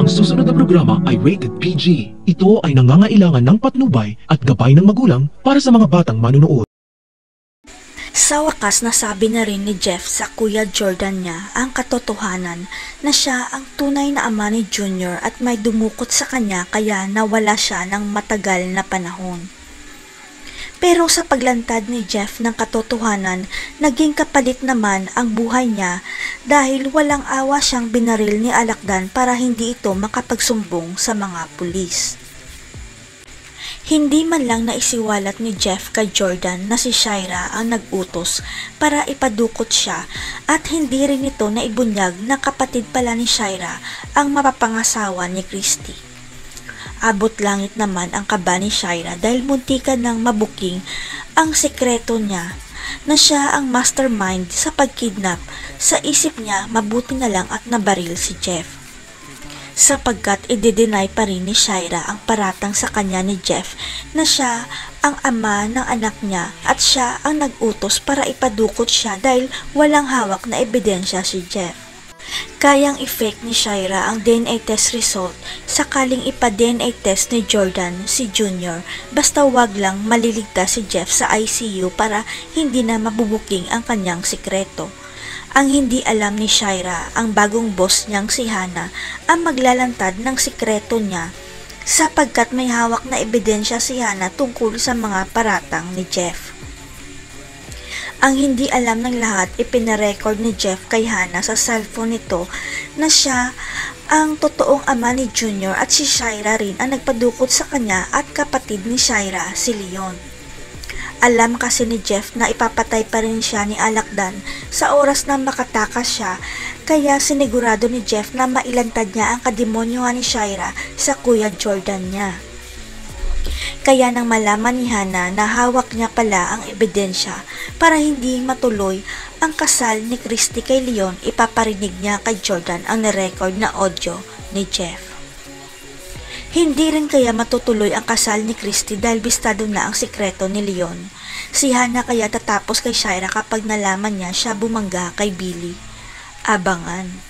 susunod na programa ay rated PG. Ito ay nangangailangan ng patnubay at gabay ng magulang para sa mga batang manunood. Sa wakas nasabi na rin ni Jeff sa Kuya Jordan niya ang katotohanan na siya ang tunay na ama ni Junior at may dumukot sa kanya kaya nawala siya ng matagal na panahon. Pero sa paglantad ni Jeff ng katotohanan, naging kapalit naman ang buhay niya dahil walang awa siyang binaril ni Alakdan para hindi ito makapagsumbong sa mga pulis. Hindi man lang naisiwalat ni Jeff kay Jordan na si Shaira ang nag-utos para ipadukot siya at hindi rin ito naibunyag na kapatid pala ni Shaira ang mapapangasawa ni Christy. Abot langit naman ang kaba ni Shaira dahil muntikan ng mabuking ang sekreto niya na siya ang mastermind sa pagkidnap. Sa isip niya mabuti na lang at nabaril si Jeff. Sapagkat i-deny pa rin ni Shaira ang paratang sa kanya ni Jeff na siya ang ama ng anak niya at siya ang nag-utos para ipadukot siya dahil walang hawak na ebidensya si Jeff. Kayang i-fake ni Shaira ang DNA test result sakaling ipa-DNA test ni Jordan si Junior basta wag lang maliligtas si Jeff sa ICU para hindi na mabubuking ang kanyang sikreto. Ang hindi alam ni Shaira, ang bagong boss niyang si Hannah ang maglalantad ng sikreto niya sapagkat may hawak na ebidensya si Hannah tungkol sa mga paratang ni Jeff. Ang hindi alam ng lahat, ipinarecord ni Jeff kay Hannah sa cellphone nito na siya ang totoong ama ni Junior at si Shaira rin ang nagpadukot sa kanya at kapatid ni Shaira, si Leon. Alam kasi ni Jeff na ipapatay pa rin siya ni Alakdan sa oras na makatakas siya, kaya sinigurado ni Jeff na mailantad niya ang kademonyohan ni Shaira sa Kuya Jordan niya. Kaya nang malaman ni Hannah na hawak niya pala ang ebidensya para hindi matuloy ang kasal ni Christy kay Leon, ipaparinig niya kay Jordan ang nirecord na audio ni Jeff. Hindi rin kaya matutuloy ang kasal ni Christy dahil bistado na ang sikreto ni Leon. Si Hannah kaya tatapos kay Shaira kapag nalaman niya siya bumangga kay Billy. Abangan.